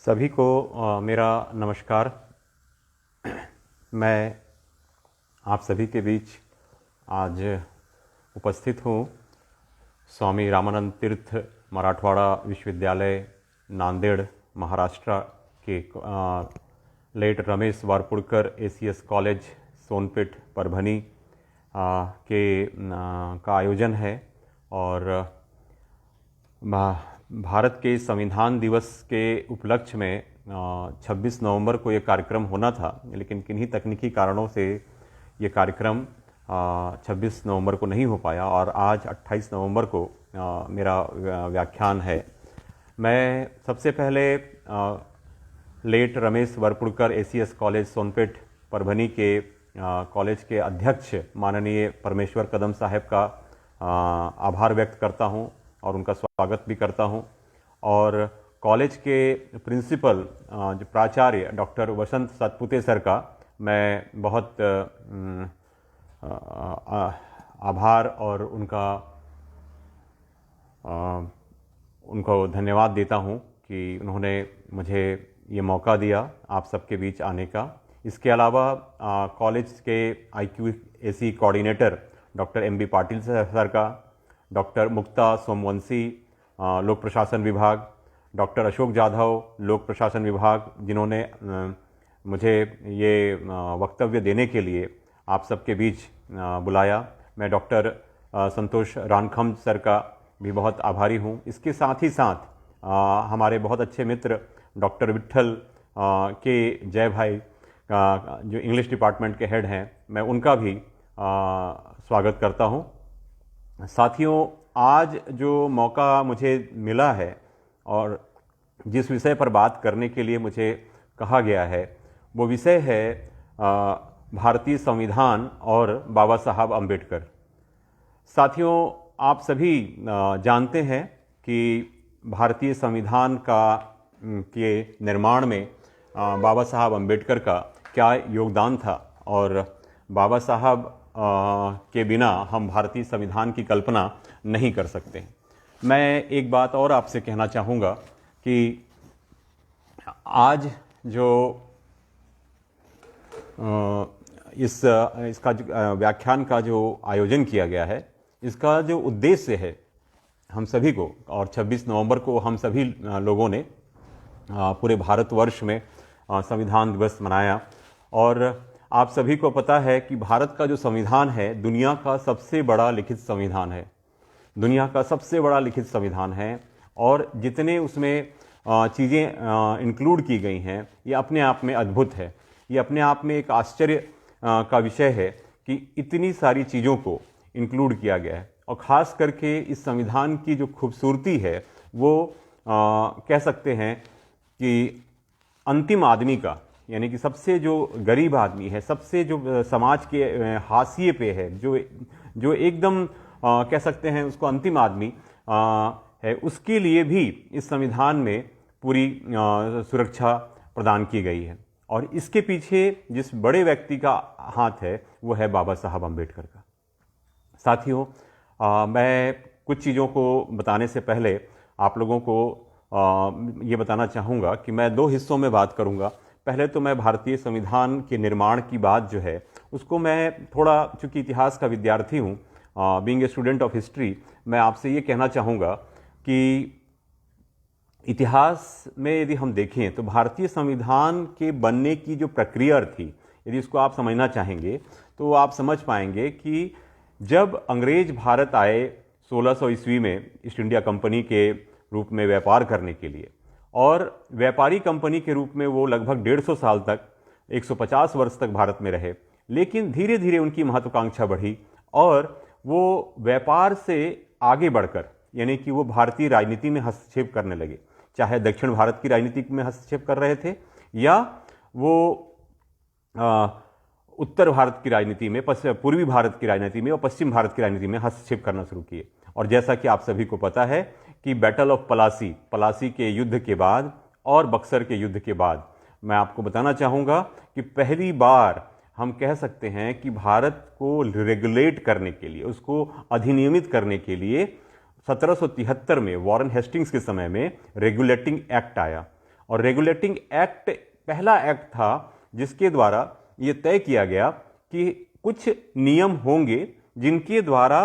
सभी को मेरा नमस्कार। मैं आप सभी के बीच आज उपस्थित हूँ स्वामी रामानंद तीर्थ मराठवाड़ा विश्वविद्यालय नांदेड़ महाराष्ट्र के late Ramesh Warpudkar ACS college Sonpeth Parbhani का आयोजन है। और भारत के संविधान दिवस के उपलक्ष्य में 26 नवंबर को ये कार्यक्रम होना था, लेकिन किन्हीं तकनीकी कारणों से ये कार्यक्रम 26 नवंबर को नहीं हो पाया और आज 28 नवंबर को मेरा व्याख्यान है। मैं सबसे पहले late Ramesh Warpudkar ACS college Sonpeth Parbhani के कॉलेज के अध्यक्ष माननीय परमेश्वर कदम साहब का आभार व्यक्त करता हूँ और उनका स्वागत भी करता हूं। और कॉलेज के प्रिंसिपल जो प्राचार्य डॉक्टर वसंत सतपुते सर का मैं बहुत आभार और उनको धन्यवाद देता हूं कि उन्होंने मुझे ये मौका दिया आप सबके बीच आने का। इसके अलावा कॉलेज के IQAC coordinator doctor MB Patil sir का, डॉक्टर मुक्ता सोमवंशी लोक प्रशासन विभाग, डॉक्टर अशोक जाधव लोक प्रशासन विभाग, जिन्होंने मुझे ये वक्तव्य देने के लिए आप सबके बीच बुलाया। मैं डॉक्टर संतोष रानखम सर का भी बहुत आभारी हूँ। इसके साथ ही साथ हमारे बहुत अच्छे मित्र डॉक्टर विट्ठल के जय भाई जो इंग्लिश डिपार्टमेंट के हेड हैं, मैं उनका भी स्वागत करता हूँ। साथियों, आज जो मौका मुझे मिला है और जिस विषय पर बात करने के लिए मुझे कहा गया है वो विषय है भारतीय संविधान और बाबा साहब अम्बेडकर। साथियों, आप सभी जानते हैं कि भारतीय संविधान के निर्माण में बाबा साहब अम्बेडकर का क्या योगदान था और बाबा साहब के बिना हम भारतीय संविधान की कल्पना नहीं कर सकते। मैं एक बात और आपसे कहना चाहूँगा कि आज जो इसका व्याख्यान का जो आयोजन किया गया है, इसका जो उद्देश्य है हम सभी को, और 26 नवंबर को हम सभी लोगों ने पूरे भारतवर्ष में संविधान दिवस मनाया। और आप सभी को पता है कि भारत का जो संविधान है दुनिया का सबसे बड़ा लिखित संविधान है, दुनिया का सबसे बड़ा लिखित संविधान है। और जितने उसमें चीज़ें इंक्लूड की गई हैं ये अपने आप में अद्भुत है। ये अपने आप में एक आश्चर्य का विषय है कि इतनी सारी चीज़ों को इंक्लूड किया गया है। और ख़ास करके इस संविधान की जो खूबसूरती है वो कह सकते हैं कि अंतिम आदमी का, यानी कि सबसे जो गरीब आदमी है, सबसे जो समाज के हाशिए पे है, जो एकदम कह सकते हैं उसको अंतिम आदमी है, उसके लिए भी इस संविधान में पूरी सुरक्षा प्रदान की गई है। और इसके पीछे जिस बड़े व्यक्ति का हाथ है वो है बाबा साहब अम्बेडकर का। साथियों, मैं कुछ चीज़ों को बताने से पहले आप लोगों को ये बताना चाहूँगा कि मैं दो हिस्सों में बात करूँगा। पहले तो मैं भारतीय संविधान के निर्माण की बात जो है उसको मैं थोड़ा, चूँकि इतिहास का विद्यार्थी हूँ, being a student of history, मैं आपसे ये कहना चाहूँगा कि इतिहास में यदि हम देखें तो भारतीय संविधान के बनने की जो प्रक्रिया थी, यदि इसको आप समझना चाहेंगे तो आप समझ पाएंगे कि जब अंग्रेज भारत आए 1600 ईस्वी में ईस्ट इंडिया कंपनी के रूप में व्यापार करने के लिए, और व्यापारी कंपनी के रूप में वो लगभग 150 साल तक, 150 वर्ष तक भारत में रहे। लेकिन धीरे धीरे उनकी महत्वाकांक्षा बढ़ी और वो व्यापार से आगे बढ़कर, यानी कि वो भारतीय राजनीति में हस्तक्षेप करने लगे। चाहे दक्षिण भारत की राजनीति में हस्तक्षेप कर रहे थे या वो उत्तर भारत की राजनीति में, पूर्वी भारत की राजनीति में और पश्चिम भारत की राजनीति में हस्तक्षेप करना शुरू किए। और जैसा कि आप सभी को पता है कि बैटल ऑफ पलासी के युद्ध के बाद और बक्सर के युद्ध के बाद, मैं आपको बताना चाहूँगा कि पहली बार हम कह सकते हैं कि भारत को रेगुलेट करने के लिए, उसको अधिनियमित करने के लिए 1773 में वॉरेन हेस्टिंग्स के समय में रेगुलेटिंग एक्ट आया। और रेगुलेटिंग एक्ट पहला एक्ट था जिसके द्वारा यह तय किया गया कि कुछ नियम होंगे जिनके द्वारा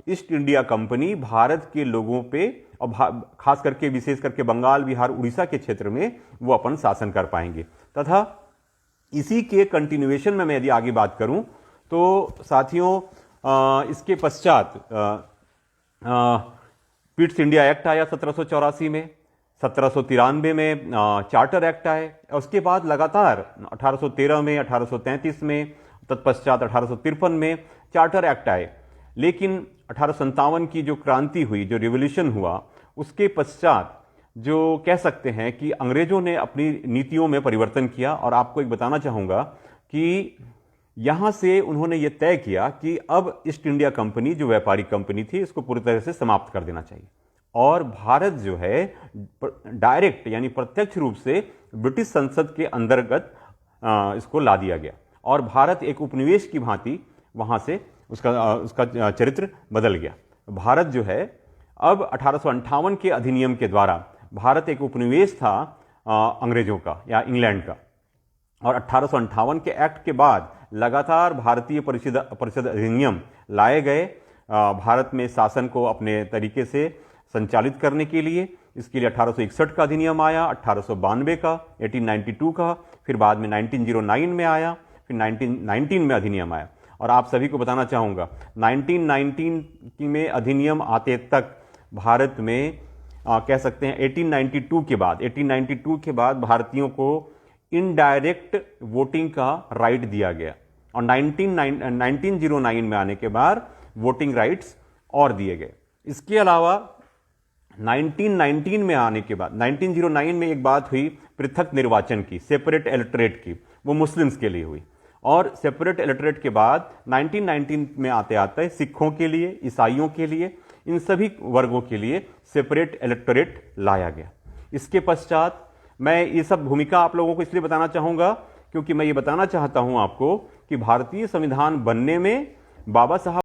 ईस्ट इंडिया कंपनी भारत के लोगों पे और खास करके विशेष करके बंगाल, बिहार, उड़ीसा के क्षेत्र में वो अपन शासन कर पाएंगे। तथा इसी के कंटिन्यूएशन में मैं यदि आगे बात करूं तो साथियों, इसके पश्चात पिट्स इंडिया एक्ट आया 1784 में, 1793 में चार्टर एक्ट आए, उसके बाद लगातार 1813 में, 1833 में, तत्पश्चात 1853 में चार्टर एक्ट आए। लेकिन 1857 की जो क्रांति हुई, जो रिवॉल्यूशन हुआ, उसके पश्चात जो कह सकते हैं कि अंग्रेजों ने अपनी नीतियों में परिवर्तन किया। और आपको एक बताना चाहूंगा कि यहां से उन्होंने यह तय किया कि अब ईस्ट इंडिया कंपनी जो व्यापारिक कंपनी थी इसको पूरी तरह से समाप्त कर देना चाहिए और भारत जो है डायरेक्ट यानी प्रत्यक्ष रूप से ब्रिटिश संसद के अंतर्गत इसको ला दिया गया और भारत एक उपनिवेश की भांति वहां से उसका चरित्र बदल गया। भारत जो है अब 1858 के अधिनियम के द्वारा भारत एक उपनिवेश था अंग्रेजों का या इंग्लैंड का, और 1858 के एक्ट के बाद लगातार भारतीय परिषद अधिनियम लाए गए भारत में शासन को अपने तरीके से संचालित करने के लिए। इसके लिए 1861 का अधिनियम आया, 1892 का, 1892 का, फिर बाद में 1909 में आया, फिर 1919 में अधिनियम आया। और आप सभी को बताना चाहूँगा 1919 में अधिनियम आते तक भारत में कह सकते हैं 1892 के बाद भारतीयों को इनडायरेक्ट वोटिंग का राइट दिया गया और 1909 में आने के बाद वोटिंग राइट्स और दिए गए। इसके अलावा 1919 में आने के बाद 1909 में एक बात हुई पृथक निर्वाचन की, सेपरेट इलेक्टोरेट की, वो मुस्लिम्स के लिए हुई। और सेपरेट इलेक्टोरेट के बाद 1919 में आते आते सिखों के लिए, ईसाइयों के लिए, इन सभी वर्गों के लिए सेपरेट इलेक्टोरेट लाया गया। इसके पश्चात मैं ये सब भूमिका आप लोगों को इसलिए बताना चाहूंगा क्योंकि मैं ये बताना चाहता हूं आपको कि भारतीय संविधान बनने में बाबा साहब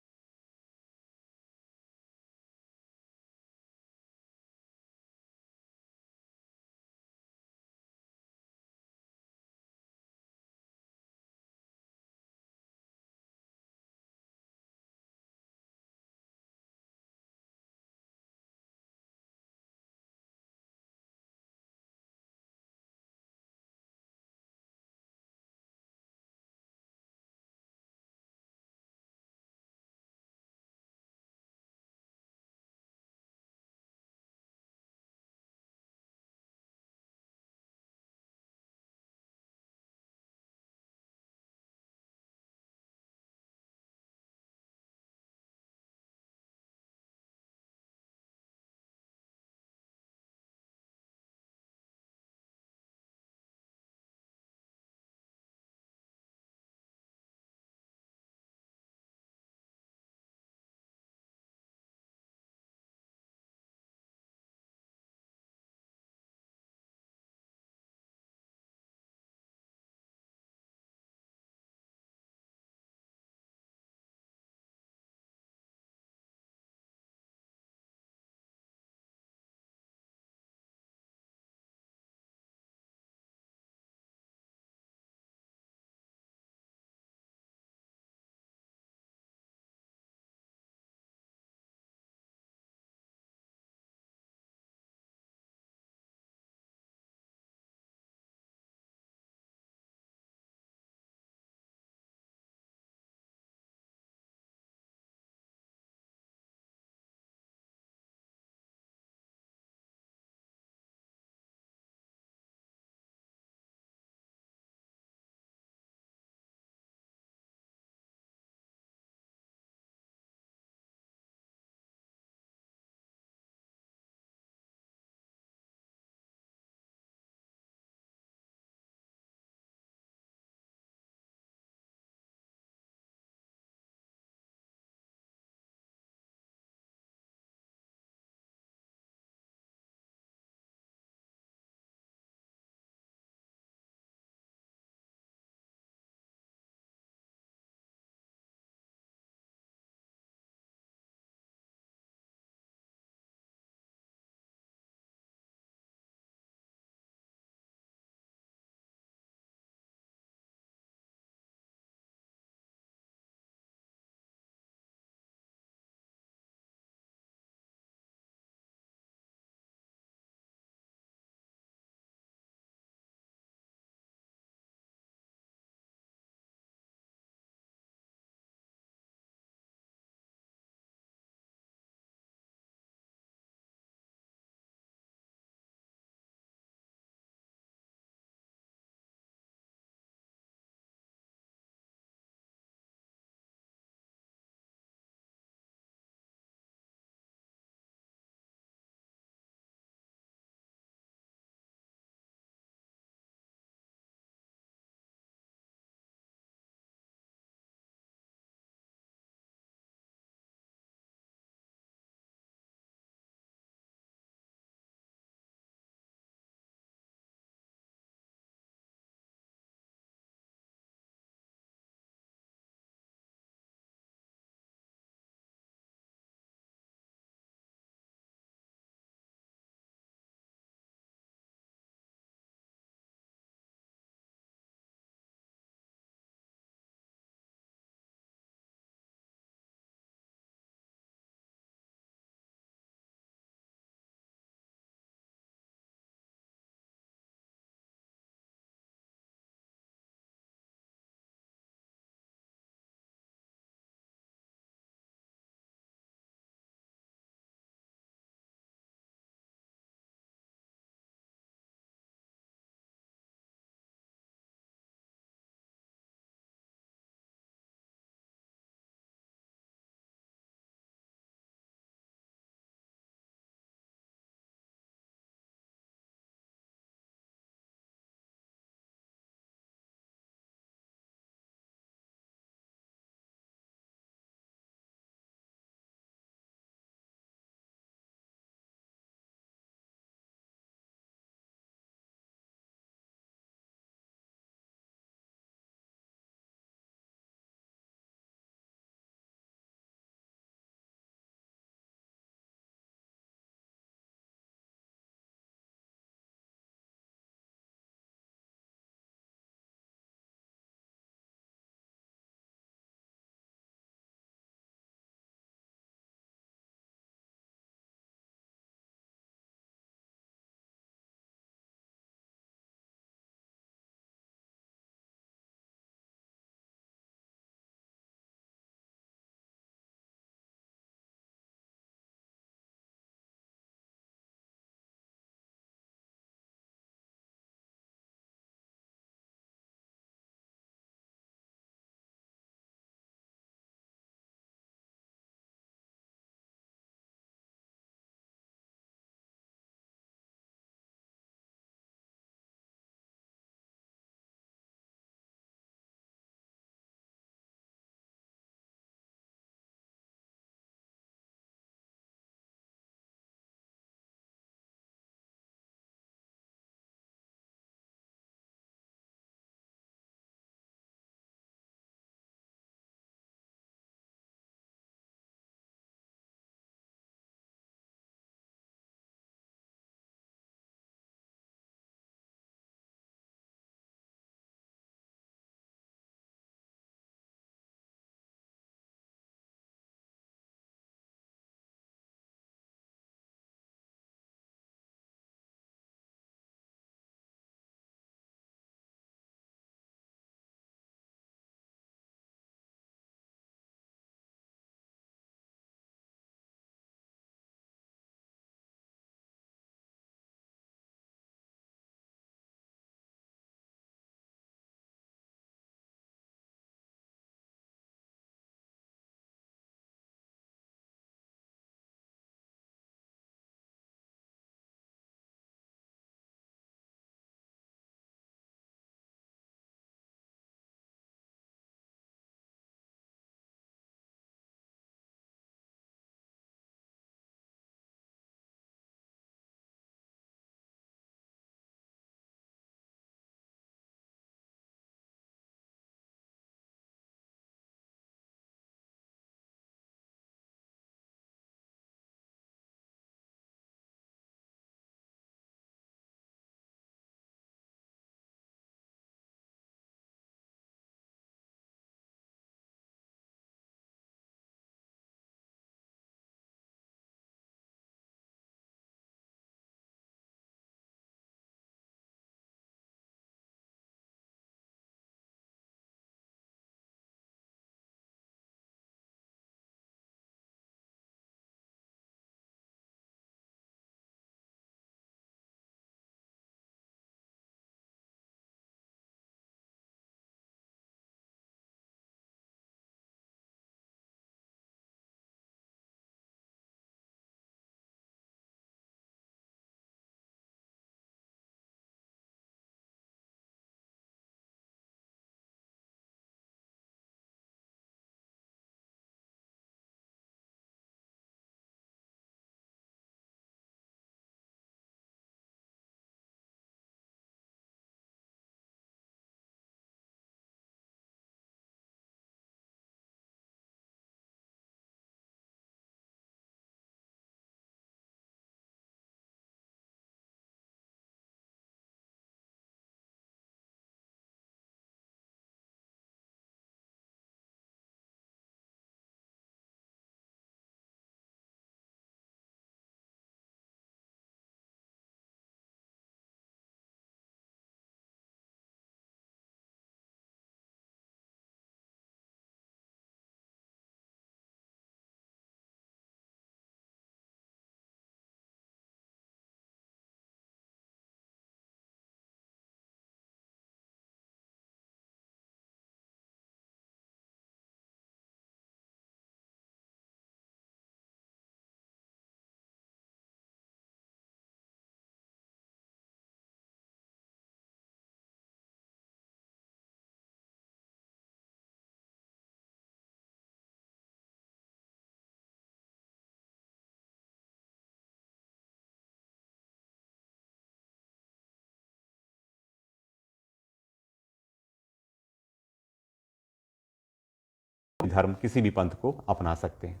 धर्म किसी भी पंथ को अपना सकते हैं।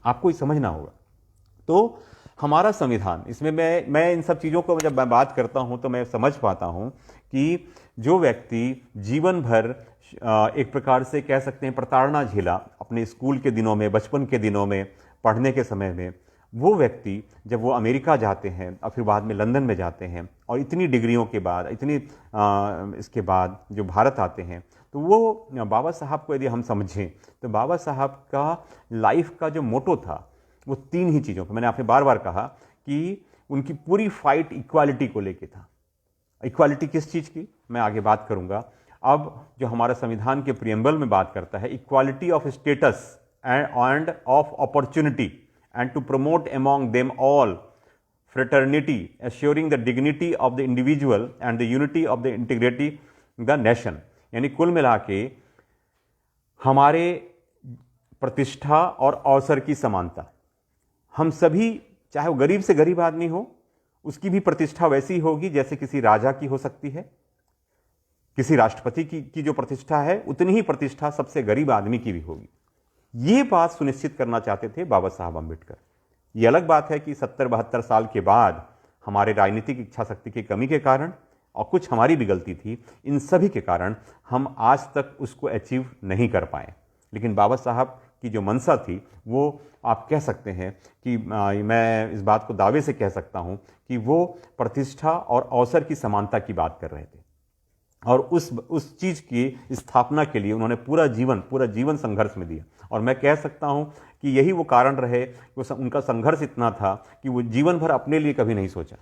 आपको ये समझना होगा। तो हमारा संविधान, इसमें मैं इन सब चीज़ों को जब मैं बात करता हूं तो मैं समझ पाता हूं कि जो व्यक्ति जीवन भर एक प्रकार से कह सकते हैं प्रताड़ना झेला अपने स्कूल के दिनों में, बचपन के दिनों में, पढ़ने के समय में, वो व्यक्ति जब वो अमेरिका जाते हैं और फिर बाद में लंदन में जाते हैं और इतनी डिग्रियों के बाद, इतनी इसके बाद जो भारत आते हैं, तो वो बाबा साहब को यदि हम समझें तो बाबा साहब का लाइफ का जो मोटो था वो 3 ही चीज़ों पर, मैंने आपने बार बार कहा कि उनकी पूरी फाइट इक्वालिटी को लेके था। इक्वालिटी किस चीज़ की मैं आगे बात करूंगा। अब जो हमारा संविधान के प्रियम्बल में बात करता है equality of status end of opportunity and to promote among them all fraternity, assuring the dignity of the individual and the unity of the integrity the nation। यानी कुल मिला के हमारे प्रतिष्ठा और अवसर की समानता, हम सभी, चाहे वो गरीब से गरीब आदमी हो, उसकी भी प्रतिष्ठा वैसी होगी जैसे किसी राजा की हो सकती है, किसी राष्ट्रपति की जो प्रतिष्ठा है उतनी ही प्रतिष्ठा सबसे गरीब आदमी की भी होगी। ये बात सुनिश्चित करना चाहते थे बाबा साहब अम्बेडकर। ये अलग बात है कि 70-72 साल के बाद हमारे राजनीतिक इच्छा शक्ति की कमी के कारण और कुछ हमारी भी गलती थी, इन सभी के कारण हम आज तक उसको अचीव नहीं कर पाए। लेकिन बाबा साहब की जो मंशा थी वो आप कह सकते हैं कि मैं इस बात को दावे से कह सकता हूं कि वो प्रतिष्ठा और अवसर की समानता की बात कर रहे थे और उस चीज़ की स्थापना के लिए उन्होंने पूरा जीवन संघर्ष में दिया। और मैं कह सकता हूं कि यही वो कारण रहे कि उनका संघर्ष इतना था कि वो जीवन भर अपने लिए कभी नहीं सोचा।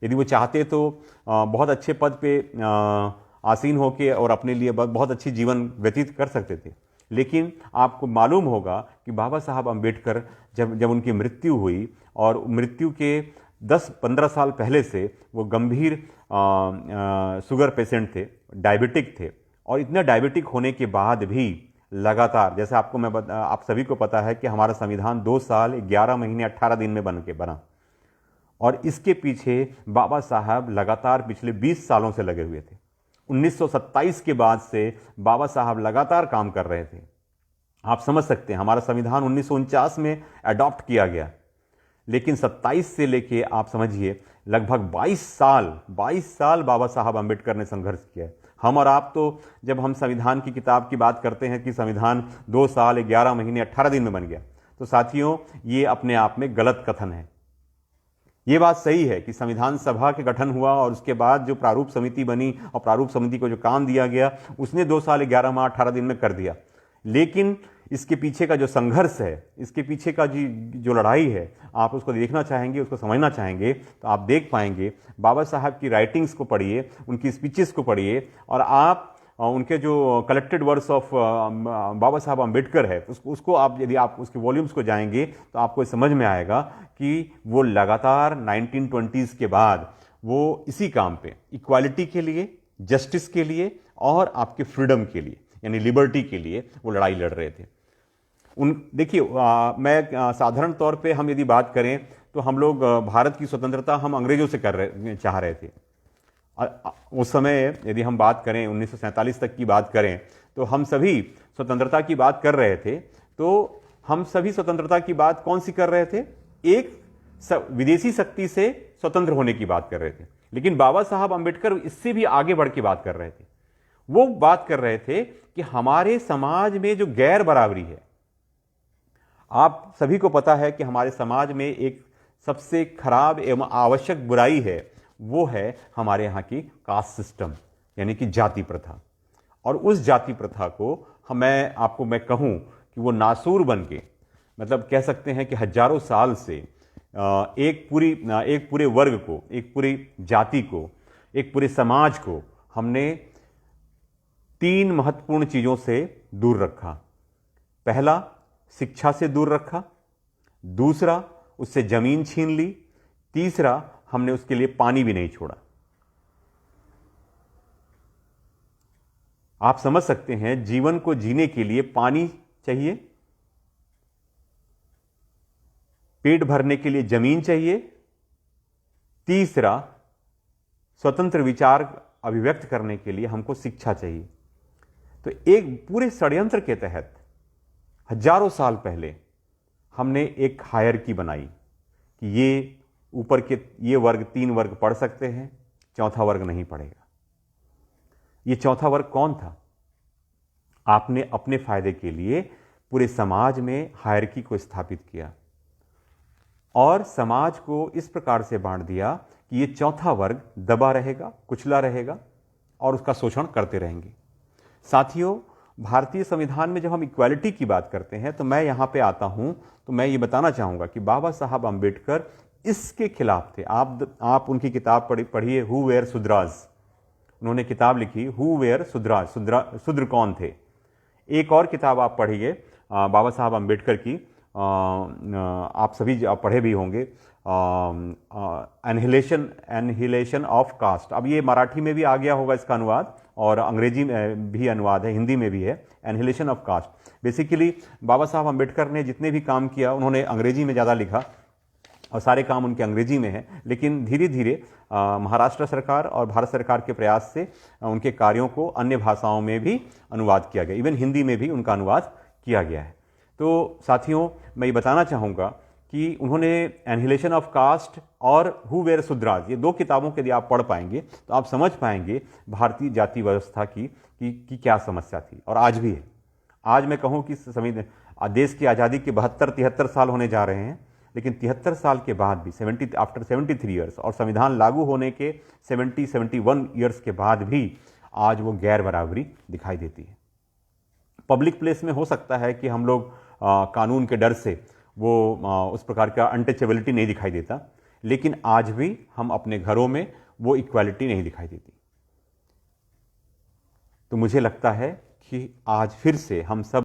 यदि वो चाहते तो बहुत अच्छे पद पे आसीन होकर और अपने लिए बहुत अच्छी जीवन व्यतीत कर सकते थे। लेकिन आपको मालूम होगा कि बाबा साहब अम्बेडकर जब उनकी मृत्यु हुई और मृत्यु के 10-15 साल पहले से वो गंभीर शुगर पेशेंट थे, डायबिटिक थे, और इतना डायबिटिक होने के बाद भी लगातार, जैसे आप सभी को पता है कि हमारा संविधान 2 साल 11 महीने 18 दिन में बना, और इसके पीछे बाबा साहब लगातार पिछले 20 सालों से लगे हुए थे। 1927 के बाद से बाबा साहब लगातार काम कर रहे थे। आप समझ सकते हैं, हमारा संविधान 1949 में अडॉप्ट किया गया, लेकिन 27 से लेके आप समझिए लगभग 22 साल बाबा साहब अम्बेडकर ने संघर्ष किया है। हम और आप तो जब हम संविधान की किताब की बात करते हैं कि संविधान 2 साल 11 महीने 18 दिन में बन गया, तो साथियों ये अपने आप में गलत कथन है। ये बात सही है कि संविधान सभा के गठन हुआ और उसके बाद जो प्रारूप समिति बनी और प्रारूप समिति को जो काम दिया गया उसने 2 साल 11 माह 18 दिन में कर दिया, लेकिन इसके पीछे का जो संघर्ष है, इसके पीछे का जो लड़ाई है, आप उसको देखना चाहेंगे, उसको समझना चाहेंगे तो आप देख पाएंगे। बाबा साहब की राइटिंग्स को पढ़िए, उनकी स्पीचेस को पढ़िए, और आप उनके जो कलेक्टेड वर्ड्स ऑफ बाबा साहब अम्बेडकर है उसको आप यदि आप उसके वॉल्यूम्स को जाएंगे तो आपको समझ में आएगा कि वो लगातार 1920s के बाद वो इसी काम पे, इक्वालिटी के लिए, जस्टिस के लिए और आपके फ्रीडम के लिए यानी लिबर्टी के लिए वो लड़ाई लड़ रहे थे। देखिए मैं साधारण तौर पे हम यदि बात करें तो हम लोग भारत की स्वतंत्रता हम अंग्रेजों से चाह रहे थे। उस समय यदि हम बात करें 1947 तक की बात करें तो हम सभी स्वतंत्रता की बात कर रहे थे। तो हम सभी स्वतंत्रता की बात कौन सी कर रहे थे? एक विदेशी शक्ति से स्वतंत्र होने की बात कर रहे थे। लेकिन बाबा साहब अम्बेडकर इससे भी आगे बढ़ के बात कर रहे थे। वो बात कर रहे थे कि हमारे समाज में जो गैर बराबरी है, आप सभी को पता है कि हमारे समाज में एक सबसे खराब एवं आवश्यक बुराई है, वो है हमारे यहाँ की कास्ट सिस्टम यानी कि जाति प्रथा। और उस जाति प्रथा को मैं कहूँ कि वो नासूर बन के, मतलब कह सकते हैं कि हजारों साल से एक पूरे वर्ग को, एक पूरी जाति को, एक पूरे समाज को हमने 3 महत्वपूर्ण चीज़ों से दूर रखा। पहला, शिक्षा से दूर रखा। दूसरा, उससे जमीन छीन ली। तीसरा, हमने उसके लिए पानी भी नहीं छोड़ा। आप समझ सकते हैं, जीवन को जीने के लिए पानी चाहिए, पेट भरने के लिए जमीन चाहिए, तीसरा स्वतंत्र विचार अभिव्यक्त करने के लिए हमको शिक्षा चाहिए। तो एक पूरे षड्यंत्र के तहत हजारों साल पहले हमने एक हायरकी बनाई कि ये वर्ग 3 वर्ग पढ़ सकते हैं, चौथा वर्ग नहीं पढ़ेगा। ये चौथा वर्ग कौन था? आपने अपने फायदे के लिए पूरे समाज में हायरकी को स्थापित किया और समाज को इस प्रकार से बांट दिया कि ये चौथा वर्ग दबा रहेगा, कुचला रहेगा और उसका शोषण करते रहेंगे। साथियों, भारतीय संविधान में जब हम इक्वालिटी की बात करते हैं तो मैं यहां पे आता हूं तो मैं ये बताना चाहूंगा कि बाबा साहब अंबेडकर इसके खिलाफ थे। आप उनकी किताब पढ़िए, हु वेयर शूद्राज। उन्होंने किताब लिखी हु वेयर शूद्राज, शूद्र कौन थे। एक और किताब आप पढ़िए बाबा साहब अंबेडकर की, आप सभी आप पढ़े भी होंगे, एनहिलेशन ऑफ कास्ट। अब ये मराठी में भी आ गया होगा इसका अनुवाद और अंग्रेजी में भी अनुवाद है, हिंदी में भी है, एनहिलेशन ऑफ कास्ट। बेसिकली बाबा साहब अंबेडकर ने जितने भी काम किया उन्होंने अंग्रेजी में ज़्यादा लिखा और सारे काम उनके अंग्रेजी में हैं, लेकिन धीरे धीरे महाराष्ट्र सरकार और भारत सरकार के प्रयास से उनके कार्यों को अन्य भाषाओं में भी अनुवाद किया गया, इवन हिंदी में भी उनका अनुवाद किया गया है। तो साथियों, मैं ये बताना चाहूँगा कि उन्होंने एनहिलेशन ऑफ कास्ट और हु वेयर शूद्राज, ये 2 किताबों के यदि आप पढ़ पाएंगे तो आप समझ पाएंगे भारतीय जाति व्यवस्था की क्या समस्या थी और आज भी है। आज मैं कहूँ कि देश की आज़ादी के 72-73 साल होने जा रहे हैं, लेकिन 73 साल के बाद भी आफ्टर 73 ईयर्स और संविधान लागू होने के 71 ईयर्स के बाद भी आज वो गैर बराबरी दिखाई देती है। पब्लिक प्लेस में हो सकता है कि हम लोग कानून के डर से वो उस प्रकार का अनटचेबिलिटी नहीं दिखाई देता, लेकिन आज भी हम अपने घरों में वो इक्वालिटी नहीं दिखाई देती। तो मुझे लगता है कि आज फिर से हम सब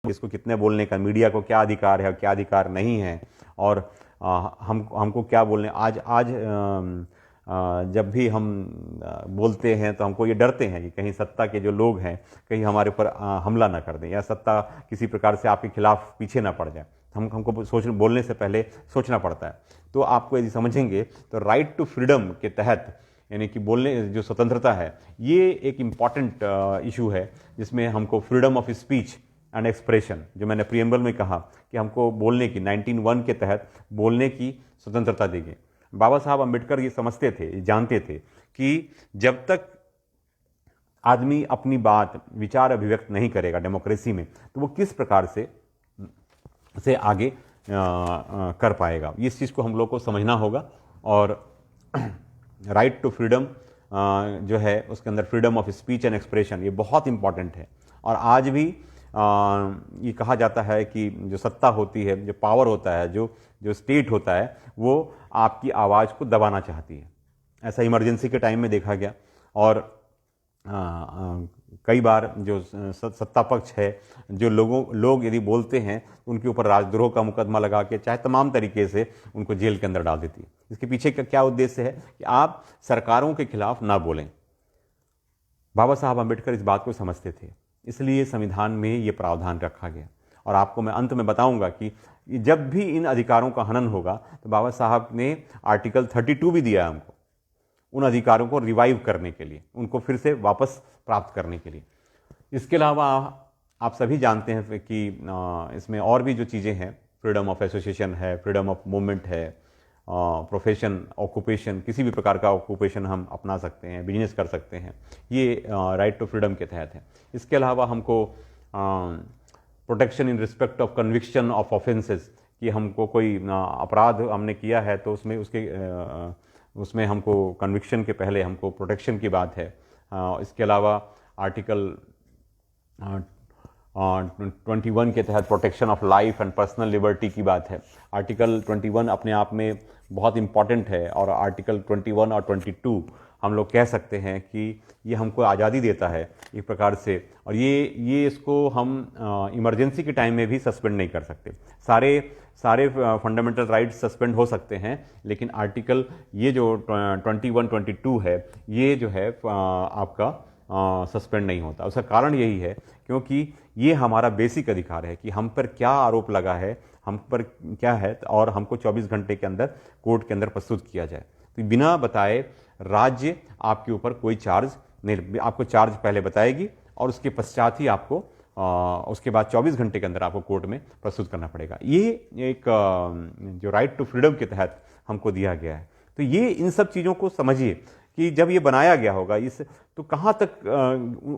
इसको कितने बोलने का, मीडिया को क्या अधिकार है और क्या अधिकार नहीं है, और हमको क्या बोलने। आज आज जब भी हम बोलते हैं तो हमको ये डरते हैं कि कहीं सत्ता के जो लोग हैं कहीं हमारे ऊपर हमला ना कर दें, या सत्ता किसी प्रकार से आपके खिलाफ पीछे ना पड़ जाए। हमको बोलने से पहले सोचना पड़ता है। तो आपको यदि समझेंगे तो राइट टू फ्रीडम के तहत, यानी कि बोलने जो स्वतंत्रता है, ये एक इम्पॉर्टेंट इशू है जिसमें हमको freedom of speech and expression, जो मैंने प्रीएम्बल में कहा कि हमको बोलने की 1901 के तहत बोलने की स्वतंत्रता दी गई। बाबा साहब अम्बेडकर ये समझते थे, जानते थे कि जब तक आदमी अपनी बात, विचार अभिव्यक्त नहीं करेगा डेमोक्रेसी में, तो वो किस प्रकार से आगे कर पाएगा। इस चीज़ को हम लोग को समझना होगा। और राइट टू फ्रीडम जो है उसके अंदर freedom of speech and expression, ये बहुत इंपॉर्टेंट है। और आज भी ये कहा जाता है कि जो सत्ता होती है, जो पावर होता है, जो स्टेट होता है, वो आपकी आवाज़ को दबाना चाहती है। ऐसा इमरजेंसी के टाइम में देखा गया। और कई बार जो सत्ता पक्ष है, जो लोग यदि बोलते हैं तो उनके ऊपर राजद्रोह का मुकदमा लगा के, चाहे तमाम तरीके से उनको जेल के अंदर डाल देती है। इसके पीछे का क्या उद्देश्य है कि आप सरकारों के खिलाफ ना बोलें। बाबा साहब अम्बेडकर इस बात को समझते थे, इसलिए संविधान में ये प्रावधान रखा गया। और आपको मैं अंत में बताऊंगा कि जब भी इन अधिकारों का हनन होगा तो बाबा साहब ने आर्टिकल 32 भी दिया है हमको, उन अधिकारों को रिवाइव करने के लिए, उनको फिर से वापस प्राप्त करने के लिए। इसके अलावा आप सभी जानते हैं कि इसमें और भी जो चीज़ें हैं, फ्रीडम ऑफ एसोसिएशन है, फ्रीडम ऑफ मूवमेंट है, प्रोफेशन, ऑक्यूपेशन, किसी भी प्रकार का ऑक्यूपेशन हम अपना सकते हैं, बिजनेस कर सकते हैं, ये राइट टू फ्रीडम के तहत है। इसके अलावा हमको protection in respect of conviction of offences, कि हमको कोई अपराध हमने किया है तो उसमें हमको कन्विक्शन के पहले हमको प्रोटेक्शन की बात है। इसके अलावा आर्टिकल 21 के तहत protection of life and personal liberty की बात है। आर्टिकल 21 अपने आप में बहुत इंपॉर्टेंट है, और आर्टिकल 21 और 22 हम लोग कह सकते हैं कि ये हमको आज़ादी देता है एक प्रकार से। और ये इसको हम इमरजेंसी के टाइम में भी सस्पेंड नहीं कर सकते। सारे फंडामेंटल राइट्स सस्पेंड हो सकते हैं, लेकिन आर्टिकल ये जो 21, 22 है, ये जो है आपका सस्पेंड नहीं होता। उसका कारण यही है क्योंकि ये हमारा बेसिक अधिकार है कि हम पर क्या आरोप लगा है, हम पर क्या है, और हमको 24 घंटे के अंदर कोर्ट के अंदर प्रस्तुत किया जाए। तो बिना बताए राज्य आपके ऊपर कोई चार्ज नहीं, आपको चार्ज पहले बताएगी और उसके पश्चात ही आपको उसके बाद 24 घंटे के अंदर आपको कोर्ट में प्रस्तुत करना पड़ेगा। ये एक जो राइट टू फ्रीडम के तहत हमको दिया गया है। तो ये इन सब चीज़ों को समझिए कि जब ये बनाया गया होगा इस, तो कहाँ तक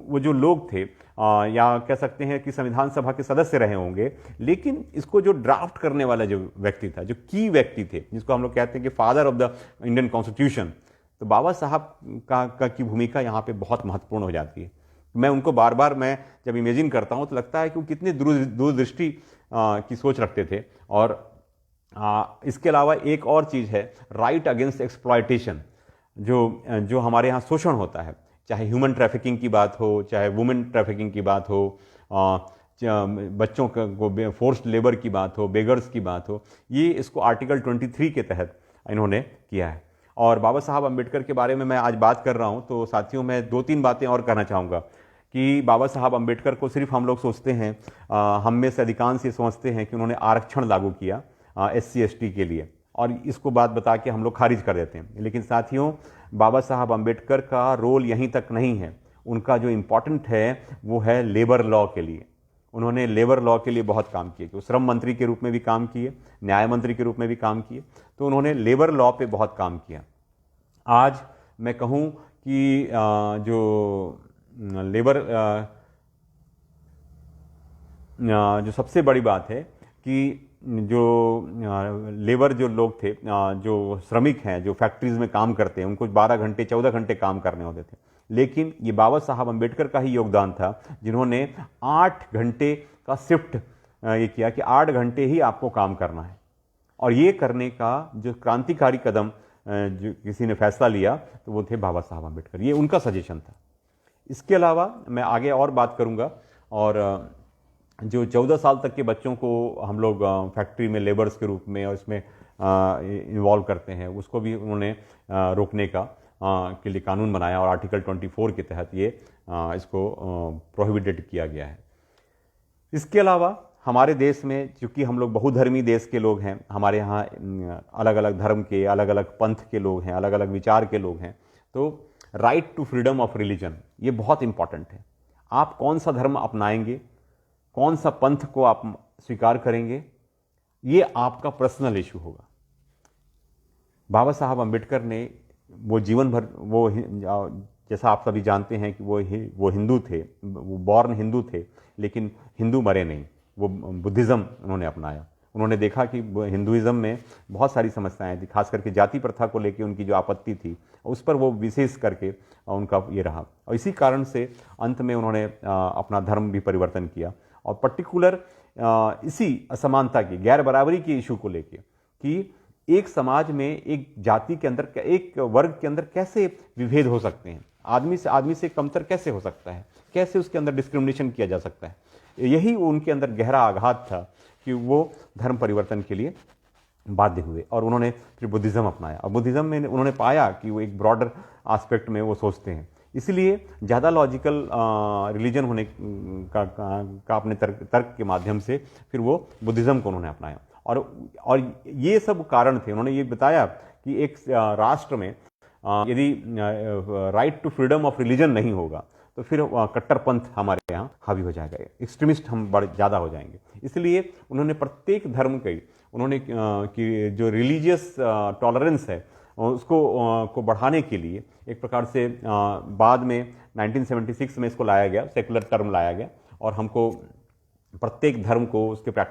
वो जो लोग थे या कह सकते हैं कि संविधान सभा के सदस्य रहे होंगे, लेकिन इसको जो ड्राफ्ट करने वाला जो व्यक्ति था, जो की व्यक्ति थे, जिसको हम लोग कहते हैं कि father of the Indian constitution, तो बाबा साहब की भूमिका यहाँ पे बहुत महत्वपूर्ण हो जाती है। मैं उनको बार बार मैं जब इमेजिन करता हूँ तो लगता है कि वो कितने दूरदृष्टि की सोच रखते थे। और इसके अलावा एक और चीज़ है, राइट अगेंस्ट एक्सप्लॉयटेशन, जो हमारे यहाँ शोषण होता है, चाहे ह्यूमन ट्रैफिकिंग की बात हो, चाहे वुमेन ट्रैफिकिंग की बात हो, बच्चों को फोर्स्ड लेबर की बात हो, बेगर्स की बात हो, ये इसको आर्टिकल 23 के तहत इन्होंने किया है। और बाबा साहब अम्बेडकर के बारे में मैं आज बात कर रहा हूँ तो साथियों मैं 2-3 बातें और कहना चाहूँगा कि बाबा साहब अम्बेडकर को सिर्फ हम लोग सोचते हैं, हम में से अधिकांश ये समझते हैं कि उन्होंने आरक्षण लागू किया SC ST के लिए, और इसको बात बता के हम लोग खारिज कर देते हैं। लेकिन साथियों, बाबा साहब अम्बेडकर का रोल यहीं तक नहीं है। उनका जो इम्पोर्टेंट है वो है लेबर लॉ के लिए। उन्होंने लेबर लॉ के लिए बहुत काम किए, जो श्रम मंत्री के रूप में भी काम किए, न्याय मंत्री के रूप में भी काम किए, तो उन्होंने लेबर लॉ पे बहुत काम किया। आज मैं कहूँ कि जो लेबर जो सबसे बड़ी बात है कि जो लेबर जो लोग थे, जो श्रमिक हैं, जो फैक्ट्रीज में काम करते हैं, उनको 12 घंटे 14 घंटे काम करने होते थे, लेकिन ये बाबा साहब अम्बेडकर का ही योगदान था जिन्होंने 8 घंटे का शिफ्ट ये किया कि 8 घंटे ही आपको काम करना है। और ये करने का जो क्रांतिकारी कदम जो किसी ने फैसला लिया तो वो थे बाबा साहब अम्बेडकर, ये उनका सजेशन था। इसके अलावा मैं आगे और बात करूंगा, और जो 14 साल तक के बच्चों को हम लोग फैक्ट्री में लेबर्स के रूप में और इसमें इन्वॉल्व करते हैं, उसको भी उन्होंने रोकने का के लिए कानून बनाया और आर्टिकल 24 के तहत ये इसको प्रोहिबिटेड किया गया है। इसके अलावा हमारे देश में, चूँकि हम लोग बहुधर्मी देश के लोग हैं, हमारे यहाँ अलग अलग धर्म के, अलग अलग पंथ के लोग हैं, अलग अलग विचार के लोग हैं, तो right to freedom of religion ये बहुत इंपॉर्टेंट है। आप कौन सा धर्म अपनाएंगे, कौन सा पंथ को आप स्वीकार करेंगे, ये आपका पर्सनल इशू होगा। बाबा साहब अम्बेडकर ने वो जीवन भर वो जैसा आप सभी जानते हैं कि वो हिंदू थे, वो बॉर्न हिंदू थे, लेकिन हिंदू मरे नहीं, वो बुद्धिज़्म उन्होंने अपनाया। उन्होंने देखा कि हिंदुइज़्म में बहुत सारी समस्याएं थी, खास करके जाति प्रथा को लेकर उनकी जो आपत्ति थी उस पर वो विशेष करके उनका ये रहा, और इसी कारण से अंत में उन्होंने अपना धर्म भी परिवर्तन किया, और पर्टिकुलर इसी असमानता की, गैर बराबरी के इशू को लेके कि एक समाज में, एक जाति के अंदर, एक वर्ग के अंदर कैसे विभेद हो सकते हैं, आदमी से कमतर कैसे हो सकता है, कैसे उसके अंदर डिस्क्रिमिनेशन किया जा सकता है। यही उनके अंदर गहरा आघात था कि वो धर्म परिवर्तन के लिए बाध्य हुए और उन्होंने फिर बुद्धिज़्म अपनाया। और बुद्धिज़्म में उन्होंने पाया कि वो एक ब्रॉडर आस्पेक्ट में वो सोचते हैं, इसलिए ज़्यादा लॉजिकल रिलीजन होने का अपने तर्क के माध्यम से फिर वो बुद्धिज़्म को उन्होंने अपनाया। और ये सब कारण थे। उन्होंने ये बताया कि एक राष्ट्र में यदि right to freedom of religion नहीं होगा तो फिर कट्टरपंथ हमारे यहाँ हावी हो जाएगा, एक्सट्रीमिस्ट हम बड़े ज़्यादा हो जाएंगे। इसलिए उन्होंने प्रत्येक धर्म की उन्होंने कि जो रिलीजियस टॉलरेंस है उसको को बढ़ाने के लिए एक प्रकार से बाद में 1976 में इसको लाया गया, सेकुलर टर्म लाया गया, और हमको प्रत्येक धर्म को उसके